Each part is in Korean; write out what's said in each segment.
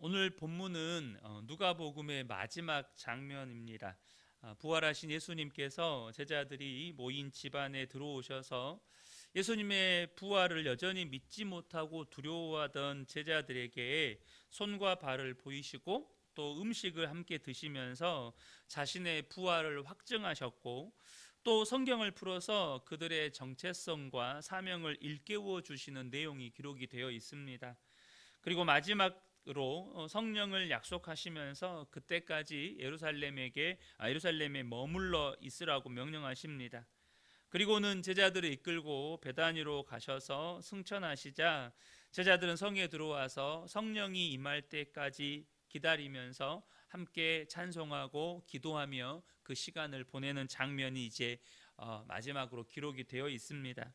오늘 본문은 누가복음의 마지막 장면입니다. 부활하신 예수님께서 제자들이 모인 집안에 들어오셔서 예수님의 부활을 여전히 믿지 못하고 두려워하던 제자들에게 손과 발을 보이시고 또 음식을 함께 드시면서 자신의 부활을 확증하셨고, 또 성경을 풀어서 그들의 정체성과 사명을 일깨워 주시는 내용이 기록이 되어 있습니다. 그리고 마지막으로 성령을 약속하시면서 그때까지 예루살렘에 머물러 있으라고 명령하십니다. 그리고는 제자들을 이끌고 베다니로 가셔서 승천하시자 제자들은 성에 들어와서 성령이 임할 때까지 기다리면서 함께 찬송하고 기도하며 그 시간을 보내는 장면이 이제 마지막으로 기록이 되어 있습니다.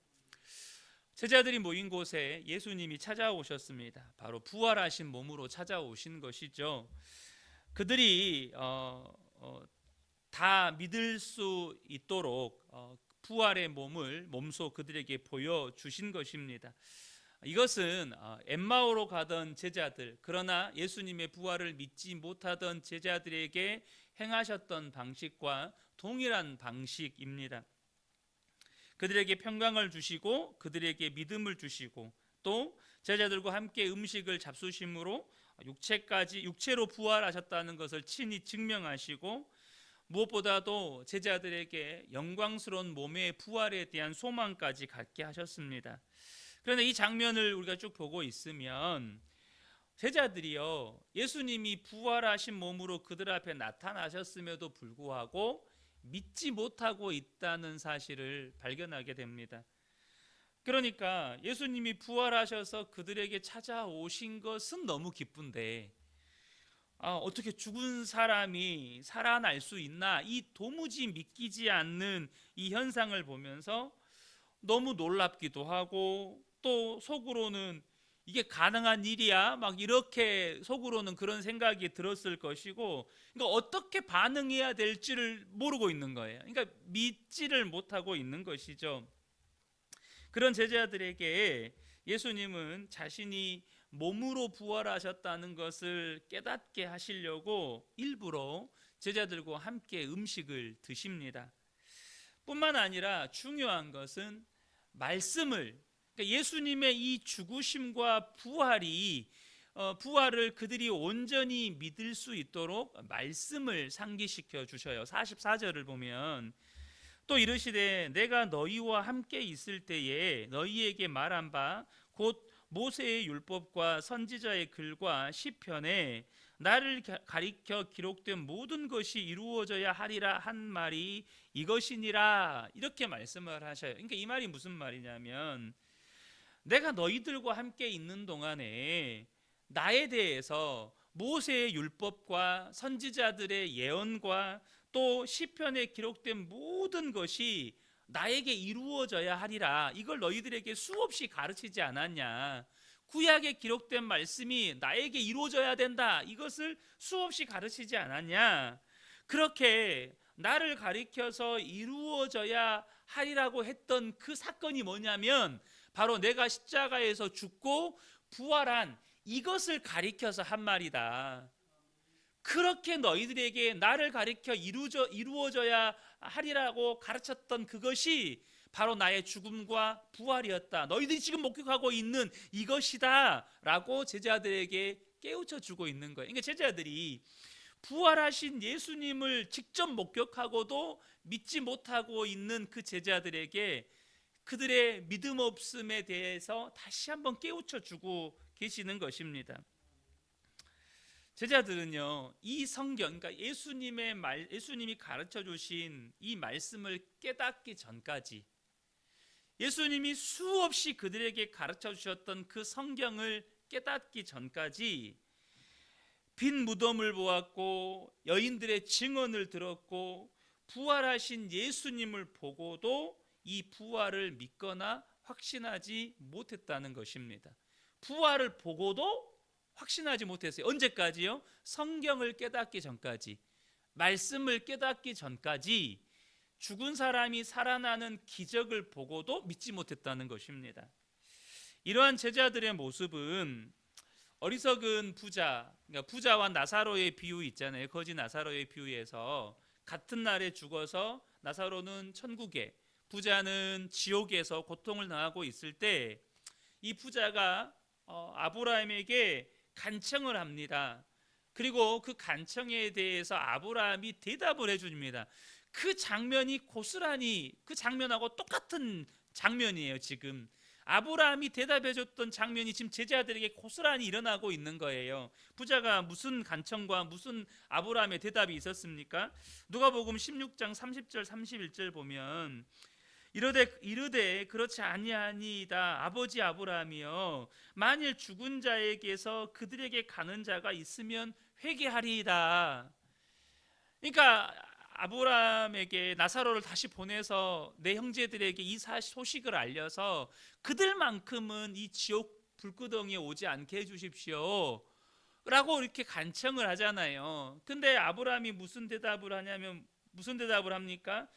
제자들이 모인 곳에 예수님이 찾아오셨습니다. 바로 부활하신 몸으로 찾아오신 것이죠. 그들이 다 믿을 수 있도록 부활의 몸을 몸소 그들에게 보여주신 것입니다. 이것은 엠마오로 가던 제자들, 그러나 예수님의 부활을 믿지 못하던 제자들에게 행하셨던 방식과 동일한 방식입니다. 그들에게 평강을 주시고 그들에게 믿음을 주시고, 또 제자들과 함께 음식을 잡수심으로 육체로 부활하셨다는 것을 친히 증명하시고, 무엇보다도 제자들에게 영광스러운 몸의 부활에 대한 소망까지 갖게 하셨습니다. 그런데 이 장면을 우리가 쭉 보고 있으면 제자들이요, 예수님이 부활하신 몸으로 그들 앞에 나타나셨음에도 불구하고 믿지 못하고 있다는 사실을 발견하게 됩니다. 그러니까 예수님이 부활하셔서 그들에게 찾아오신 것은 너무 기쁜데, 어떻게 죽은 사람이 살아날 수 있나, 이 도무지 믿기지 않는 이 현상을 보면서 너무 놀랍기도 하고, 또 속으로는 이게 가능한 일이야? 막 이렇게 속으로는 그런 생각이 들었을 것이고, 그러니까 어떻게 반응해야 될지를 모르고 있는 거예요. 그러니까 믿지를 못하고 있는 것이죠. 그런 제자들에게 예수님은 자신이 몸으로 부활하셨다는 것을 깨닫게 하시려고 일부러 제자들과 함께 음식을 드십니다. 뿐만 아니라 중요한 것은 말씀을, 그러니까 예수님의 이 죽으심과 부활을 그들이 온전히 믿을 수 있도록 말씀을 상기시켜 주셔요. 44절을 보면 또 이르시되 내가 너희와 함께 있을 때에 너희에게 말한 바 곧 모세의 율법과 선지자의 글과 시편에 나를 가리켜 기록된 모든 것이 이루어져야 하리라 한 말이 이것이니라, 이렇게 말씀을 하셔요. 그러니까 이 말이 무슨 말이냐면, 내가 너희들과 함께 있는 동안에 나에 대해서 모세의 율법과 선지자들의 예언과 또 시편에 기록된 모든 것이 나에게 이루어져야 하리라, 이걸 너희들에게 수없이 가르치지 않았냐. 구약에 기록된 말씀이 나에게 이루어져야 된다, 이것을 수없이 가르치지 않았냐. 그렇게 나를 가리켜서 이루어져야 하리라고 했던 그 사건이 뭐냐면 바로 내가 십자가에서 죽고 부활한 이것을 가리켜서 한 말이다. 그렇게 너희들에게 나를 가리켜 이루어져야 하리라고 가르쳤던 그것이 바로 나의 죽음과 부활이었다. 너희들이 지금 목격하고 있는 이것이다 라고 제자들에게 깨우쳐 주고 있는 거예요. 그러니까 제자들이 부활하신 예수님을 직접 목격하고도 믿지 못하고 있는 그 제자들에게 그들의 믿음 없음에 대해서 다시 한번 깨우쳐 주고 계시는 것입니다. 제자들은요, 이 성경, 그러니까 예수님이 가르쳐 주신 이 말씀을 깨닫기 전까지, 예수님이 수없이 그들에게 가르쳐 주셨던 그 성경을 깨닫기 전까지 빈 무덤을 보았고 여인들의 증언을 들었고 부활하신 예수님을 보고도 이 부활을 믿거나 확신하지 못했다는 것입니다. 부활을 보고도 확신하지 못했어요. 언제까지요? 성경을 깨닫기 전까지, 말씀을 깨닫기 전까지 죽은 사람이 살아나는 기적을 보고도 믿지 못했다는 것입니다. 이러한 제자들의 모습은 어리석은 부자, 그러니까 부자와 나사로의 비유 있잖아요. 거지 나사로의 비유에서 같은 날에 죽어서 나사로는 천국에, 부자는 지옥에서 고통을 당하고 있을 때 이 부자가 아브라함에게 간청을 합니다. 그리고 그 간청에 대해서 아브라함이 대답을 해줍니다. 그 장면이 고스란히 그 장면하고 똑같은 장면이에요. 지금 아브라함이 대답해줬던 장면이 지금 제자들에게 고스란히 일어나고 있는 거예요. 부자가 무슨 간청과 무슨 아브라함의 대답이 있었습니까? 누가복음 16장 30절 31절 보면 이르되 그렇지 아니하니이다. 아버지 아브라함이여, 만일 죽은 자에게서 그들에게 가는 자가 있으면 회개하리이다. 그러니까 아브라함에게 나사로를 다시 보내서 내 형제들에게 이 소식을 알려서 그들만큼은 이 지옥 불구덩이에 오지 않게 해주십시오 라고 이렇게 간청을 하잖아요. 근데 아브라함이 무슨 대답을 합니까?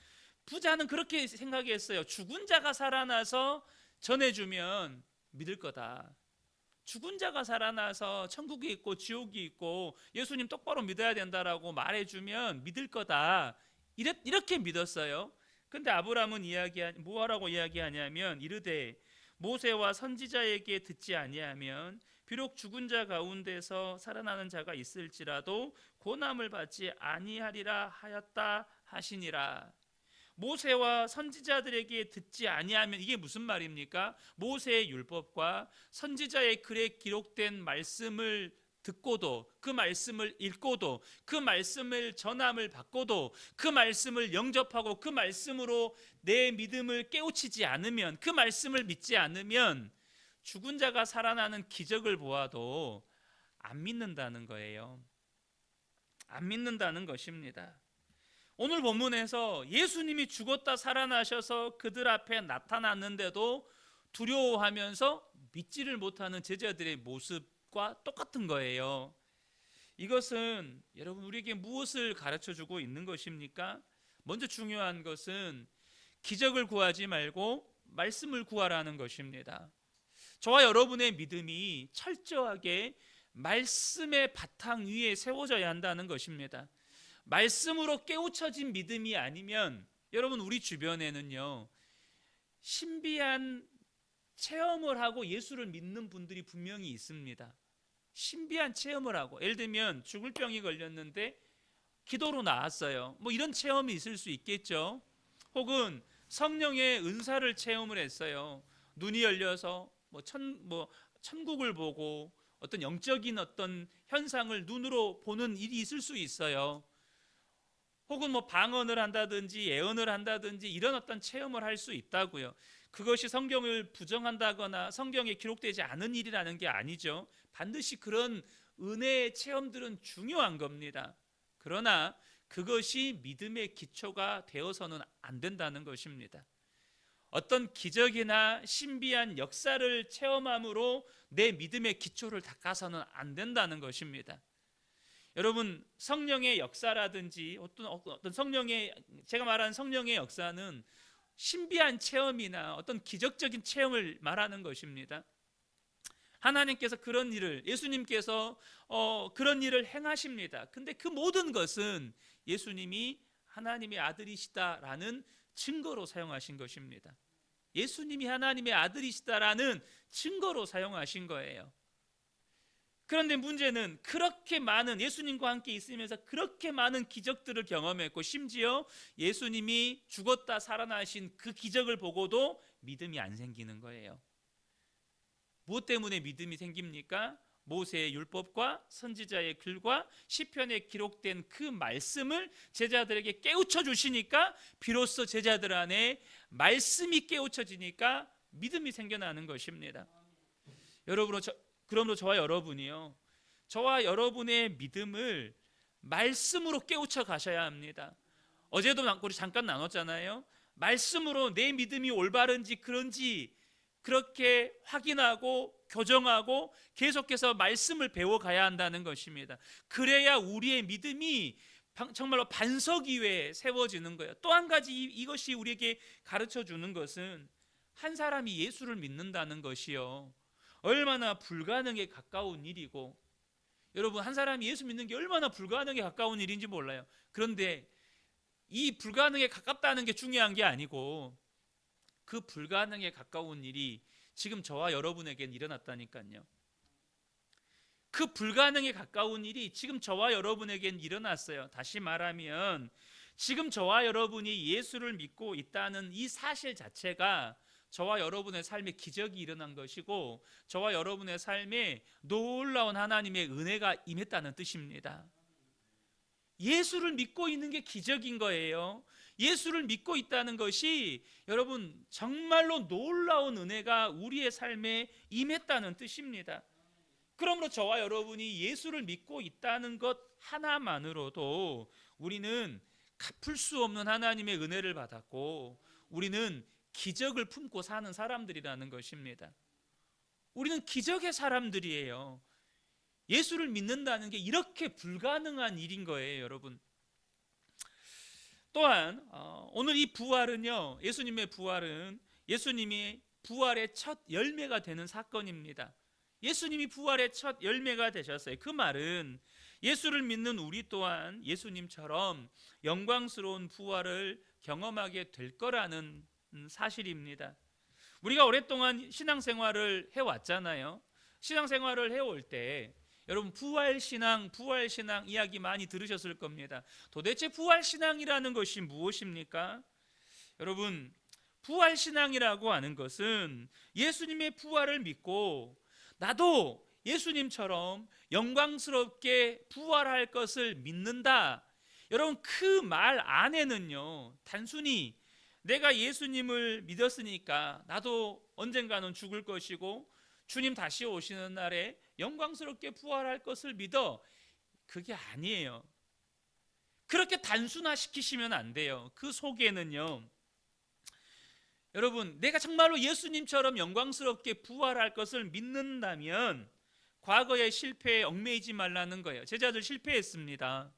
부자는 그렇게 생각했어요. 죽은 자가 살아나서 전해주면 믿을 거다. 죽은 자가 살아나서 천국이 있고 지옥이 있고 예수님 똑바로 믿어야 된다라고 말해주면 믿을 거다. 이렇게 믿었어요. 근데 아브라함은 뭐라고 이야기하냐면 이르되 모세와 선지자에게 듣지 아니하면 비록 죽은 자 가운데서 살아나는 자가 있을지라도 고난을 받지 아니하리라 하였다 하시니라. 모세와 선지자들에게 듣지 아니하면, 이게 무슨 말입니까? 모세의 율법과 선지자의 글에 기록된 말씀을 듣고도, 그 말씀을 읽고도, 그 말씀을 전함을 받고도, 그 말씀을 영접하고 그 말씀으로 내 믿음을 깨우치지 않으면, 그 말씀을 믿지 않으면 죽은 자가 살아나는 기적을 보아도 안 믿는다는 거예요. 안 믿는다는 것입니다. 오늘 본문에서 예수님이 죽었다 살아나셔서 그들 앞에 나타났는데도 두려워하면서 믿지를 못하는 제자들의 모습과 똑같은 거예요. 이것은 여러분 우리에게 무엇을 가르쳐주고 있는 것입니까? 먼저 중요한 것은 기적을 구하지 말고 말씀을 구하라는 것입니다. 저와 여러분의 믿음이 철저하게 말씀의 바탕 위에 세워져야 한다는 것입니다. 말씀으로 깨우쳐진 믿음이 아니면, 여러분 우리 주변에는요 신비한 체험을 하고 예수를 믿는 분들이 분명히 있습니다. 신비한 체험을 하고, 예를 들면 죽을 병이 걸렸는데 기도로 나았어요. 뭐 이런 체험이 있을 수 있겠죠. 혹은 성령의 은사를 체험을 했어요. 눈이 열려서 천국을 보고 어떤 영적인 어떤 현상을 눈으로 보는 일이 있을 수 있어요. 혹은 방언을 한다든지 예언을 한다든지 이런 어떤 체험을 할 수 있다고요. 그것이 성경을 부정한다거나 성경에 기록되지 않은 일이라는 게 아니죠. 반드시 그런 은혜의 체험들은 중요한 겁니다. 그러나 그것이 믿음의 기초가 되어서는 안 된다는 것입니다. 어떤 기적이나 신비한 역사를 체험함으로 내 믿음의 기초를 닦아서는 안 된다는 것입니다. 여러분 성령의 역사라든지 어떤 제가 말하는 성령의 역사는 신비한 체험이나 어떤 기적적인 체험을 말하는 것입니다. 하나님께서 그런 일을, 예수님께서 그런 일을 행하십니다. 근데 그 모든 것은 예수님이 하나님의 아들이시다라는 증거로 사용하신 것입니다. 예수님이 하나님의 아들이시다라는 증거로 사용하신 거예요. 그런데 문제는 그렇게 많은, 예수님과 함께 있으면서 그렇게 많은 기적들을 경험했고 심지어 예수님이 죽었다 살아나신 그 기적을 보고도 믿음이 안 생기는 거예요. 무엇 때문에 믿음이 생깁니까? 모세의 율법과 선지자의 글과 시편에 기록된 그 말씀을 제자들에게 깨우쳐 주시니까 비로소 제자들 안에 말씀이 깨우쳐지니까 믿음이 생겨나는 것입니다. 그러므로 저와 여러분이요, 저와 여러분의 믿음을 말씀으로 깨우쳐 가셔야 합니다. 어제도 우리 잠깐 나눴잖아요. 말씀으로 내 믿음이 올바른지 그런지 그렇게 확인하고 교정하고 계속해서 말씀을 배워가야 한다는 것입니다. 그래야 우리의 믿음이 정말로 반석 위에 세워지는 거예요. 또 한 가지 이것이 우리에게 가르쳐주는 것은 한 사람이 예수를 믿는다는 것이요, 얼마나 불가능에 가까운 일이고, 여러분 한 사람이 예수 믿는 게 얼마나 불가능에 가까운 일인지 몰라요. 그런데 이 불가능에 가깝다는 게 중요한 게 아니고, 그 불가능에 가까운 일이 지금 저와 여러분에겐 일어났다니까요. 그 불가능에 가까운 일이 지금 저와 여러분에겐 일어났어요. 다시 말하면 지금 저와 여러분이 예수를 믿고 있다는 이 사실 자체가 저와 여러분의 삶에 기적이 일어난 것이고, 저와 여러분의 삶에 놀라운 하나님의 은혜가 임했다는 뜻입니다. 예수를 믿고 있는 게 기적인 거예요. 예수를 믿고 있다는 것이 여러분 정말로 놀라운 은혜가 우리의 삶에 임했다는 뜻입니다. 그러므로 저와 여러분이 예수를 믿고 있다는 것 하나만으로도 우리는 갚을 수 없는 하나님의 은혜를 받았고, 우리는 기적을 품고 사는 사람들이라는 것입니다. 우리는 기적의 사람들이에요. 예수를 믿는다는 게 이렇게 불가능한 일인 거예요, 여러분. 또한 오늘 이 부활은요, 예수님의 부활은 예수님이 부활의 첫 열매가 되는 사건입니다. 예수님이 부활의 첫 열매가 되셨어요. 그 말은 예수를 믿는 우리 또한 예수님처럼 영광스러운 부활을 경험하게 될 거라는 사실입니다. 우리가 오랫동안 신앙생활을 해왔잖아요. 신앙생활을 해올 때 여러분 부활신앙 이야기 많이 들으셨을 겁니다. 도대체 부활신앙이라는 것이 무엇입니까? 여러분, 부활신앙이라고 하는 것은 예수님의 부활을 믿고 나도 예수님처럼 영광스럽게 부활할 것을 믿는다. 여러분, 그 말 안에는요, 단순히 내가 예수님을 믿었으니까 나도 언젠가는 죽을 것이고 주님 다시 오시는 날에 영광스럽게 부활할 것을 믿어, 그게 아니에요. 그렇게 단순화시키시면 안 돼요. 그 속에는요, 여러분, 내가 정말로 예수님처럼 영광스럽게 부활할 것을 믿는다면 과거의 실패에 얽매이지 말라는 거예요. 제자들 실패했습니다.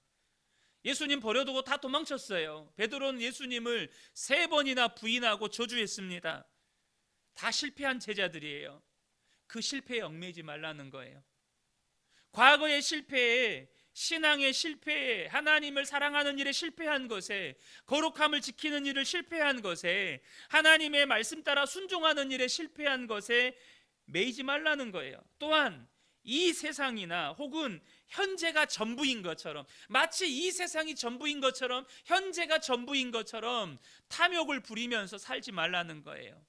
예수님 버려두고 다 도망쳤어요. 베드로는 예수님을 3번이나 부인하고 저주했습니다. 다 실패한 제자들이에요. 그 실패에 얽매이지 말라는 거예요. 과거의 실패에, 신앙의 실패에, 하나님을 사랑하는 일에 실패한 것에, 거룩함을 지키는 일을 실패한 것에, 하나님의 말씀 따라 순종하는 일에 실패한 것에 매이지 말라는 거예요. 또한 이 세상이나 혹은 현재가 전부인 것처럼, 마치 이 세상이 전부인 것처럼, 현재가 전부인 것처럼 탐욕을 부리면서 살지 말라는 거예요.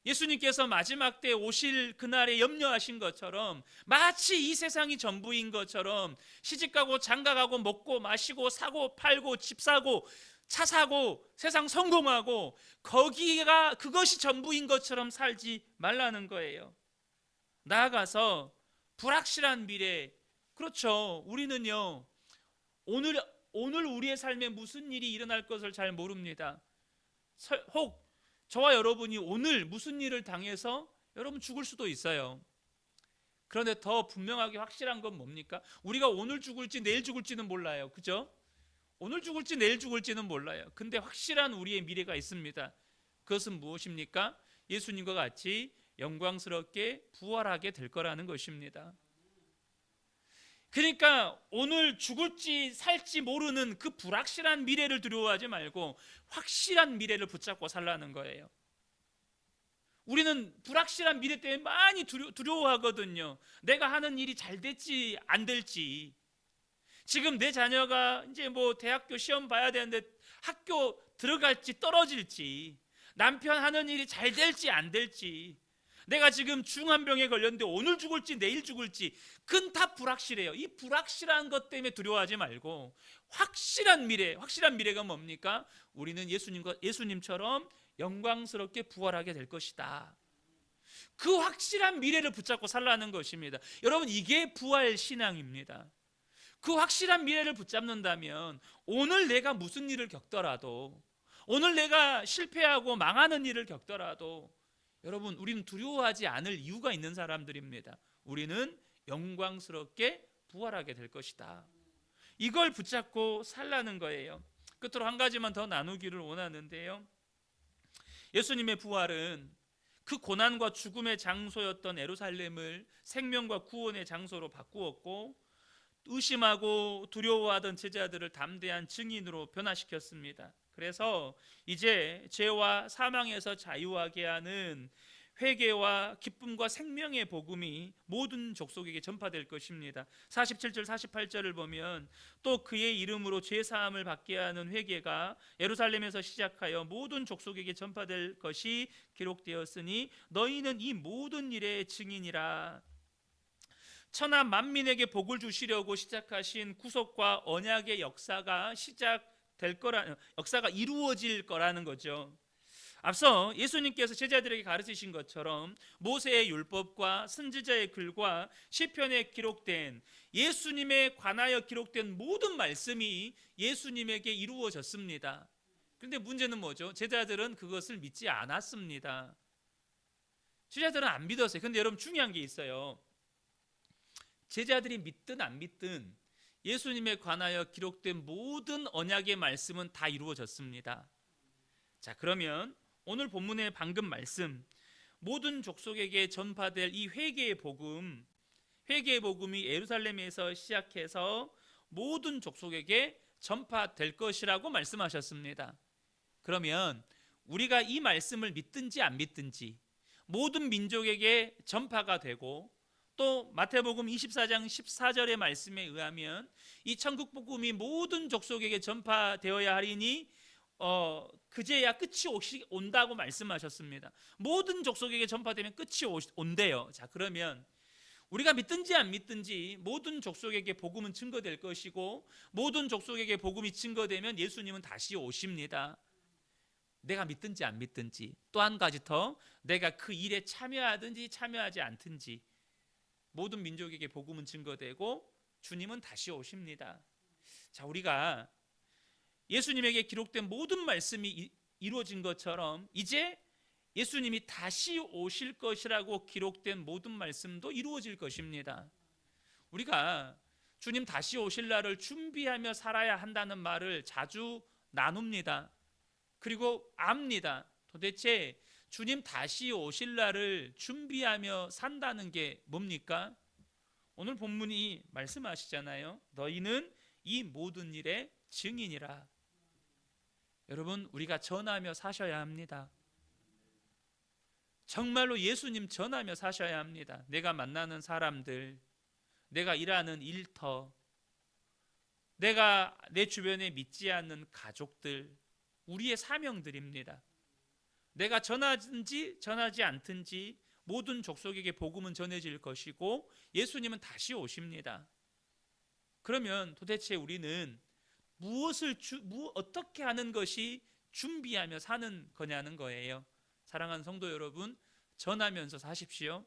예수님께서 마지막 때 오실 그날에 염려하신 것처럼, 마치 이 세상이 전부인 것처럼 시집가고 장가가고 먹고 마시고 사고 팔고 집 사고 차 사고 세상 성공하고 그것이 전부인 것처럼 살지 말라는 거예요. 나아가서 불확실한 미래, 그렇죠, 우리는요 오늘 우리의 삶에 무슨 일이 일어날 것을 잘 모릅니다. 혹 저와 여러분이 오늘 무슨 일을 당해서 여러분 죽을 수도 있어요. 그런데 더 분명하게 확실한 건 뭡니까? 우리가 오늘 죽을지 내일 죽을지는 몰라요. 그죠? 오늘 죽을지 내일 죽을지는 몰라요. 근데 확실한 우리의 미래가 있습니다. 그것은 무엇입니까? 예수님과 같이 영광스럽게 부활하게 될 거라는 것입니다. 그러니까 오늘 죽을지 살지 모르는 그 불확실한 미래를 두려워하지 말고 확실한 미래를 붙잡고 살라는 거예요. 우리는 불확실한 미래 때문에 많이 두려워하거든요. 내가 하는 일이 잘 될지 안 될지, 지금 내 자녀가 이제 대학교 시험 봐야 되는데 학교 들어갈지 떨어질지, 남편 하는 일이 잘 될지 안 될지, 내가 지금 중한병에 걸렸는데 오늘 죽을지 내일 죽을지, 그건 다 불확실해요. 이 불확실한 것 때문에 두려워하지 말고 확실한 미래가 뭡니까? 우리는 예수님처럼 영광스럽게 부활하게 될 것이다. 그 확실한 미래를 붙잡고 살라는 것입니다. 여러분, 이게 부활 신앙입니다. 그 확실한 미래를 붙잡는다면 오늘 내가 무슨 일을 겪더라도, 오늘 내가 실패하고 망하는 일을 겪더라도 여러분, 우리는 두려워하지 않을 이유가 있는 사람들입니다. 우리는 영광스럽게 부활하게 될 것이다. 이걸 붙잡고 살라는 거예요. 끝으로 한 가지만 더 나누기를 원하는데요, 예수님의 부활은 그 고난과 죽음의 장소였던 예루살렘을 생명과 구원의 장소로 바꾸었고, 의심하고 두려워하던 제자들을 담대한 증인으로 변화시켰습니다. 그래서 이제 죄와 사망에서 자유하게 하는 회개와 기쁨과 생명의 복음이 모든 족속에게 전파될 것입니다. 47절 48절을 보면 또 그의 이름으로 죄사함을 받게 하는 회개가 예루살렘에서 시작하여 모든 족속에게 전파될 것이 기록되었으니 너희는 이 모든 일의 증인이라. 천하 만민에게 복을 주시려고 시작하신 구속과 언약의 역사가 역사가 이루어질 거라는 거죠. 앞서 예수님께서 제자들에게 가르치신 것처럼 모세의 율법과 선지자의 글과 시편에 기록된 예수님에 관하여 기록된 모든 말씀이 예수님에게 이루어졌습니다. 그런데 문제는 뭐죠? 제자들은 그것을 믿지 않았습니다. 제자들은 안 믿었어요. 그런데 여러분, 중요한 게 있어요. 제자들이 믿든 안 믿든 예수님에 관하여 기록된 모든 언약의 말씀은 다 이루어졌습니다. 자, 그러면 오늘 본문의 방금 말씀, 모든 족속에게 전파될 이 회개의 복음이 예루살렘에서 시작해서 모든 족속에게 전파될 것이라고 말씀하셨습니다. 그러면 우리가 이 말씀을 믿든지 안 믿든지 모든 민족에게 전파가 되고, 또 마태복음 24장 14절의 말씀에 의하면 이 천국 복음이 모든 족속에게 전파되어야 하리니 그제야 끝이 온다고 말씀하셨습니다. 모든 족속에게 전파되면 끝이 온대요. 자, 그러면 우리가 믿든지 안 믿든지 모든 족속에게 복음은 증거될 것이고, 모든 족속에게 복음이 증거되면 예수님은 다시 오십니다. 내가 믿든지 안 믿든지, 또 한 가지 더, 내가 그 일에 참여하든지 참여하지 않든지 모든 민족에게 복음은 증거되고 주님은 다시 오십니다. 자, 우리가 예수님에게 기록된 모든 말씀이 이루어진 것처럼 이제 예수님이 다시 오실 것이라고 기록된 모든 말씀도 이루어질 것입니다. 우리가 주님 다시 오실 날을 준비하며 살아야 한다는 말을 자주 나눕니다. 그리고 압니다. 도대체 주님 다시 오실 날을 준비하며 산다는 게 뭡니까? 오늘 본문이 말씀하시잖아요. 너희는 이 모든 일의 증인이라. 여러분, 우리가 전하며 사셔야 합니다. 정말로 예수님 전하며 사셔야 합니다. 내가 만나는 사람들, 내가 일하는 일터, 내가 내 주변에 믿지 않는 가족들, 우리의 사명들입니다. 내가 전하든지 전하지 않든지 모든 족속에게 복음은 전해질 것이고 예수님은 다시 오십니다. 그러면 도대체 우리는 어떻게 하는 것이 준비하며 사는 거냐는 거예요. 사랑하는 성도 여러분, 전하면서 사십시오.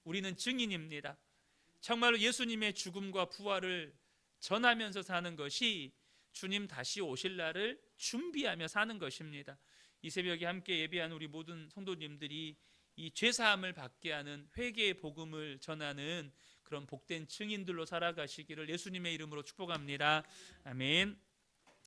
우리는 증인입니다. 정말로 예수님의 죽음과 부활을 전하면서 사는 것이 주님 다시 오실 날을 준비하며 사는 것입니다. 이 새벽에 함께 예배한 우리 모든 성도님들이 이 죄사함을 받게 하는 회개의 복음을 전하는 그런 복된 증인들로 살아가시기를 예수님의 이름으로 축복합니다. 아멘.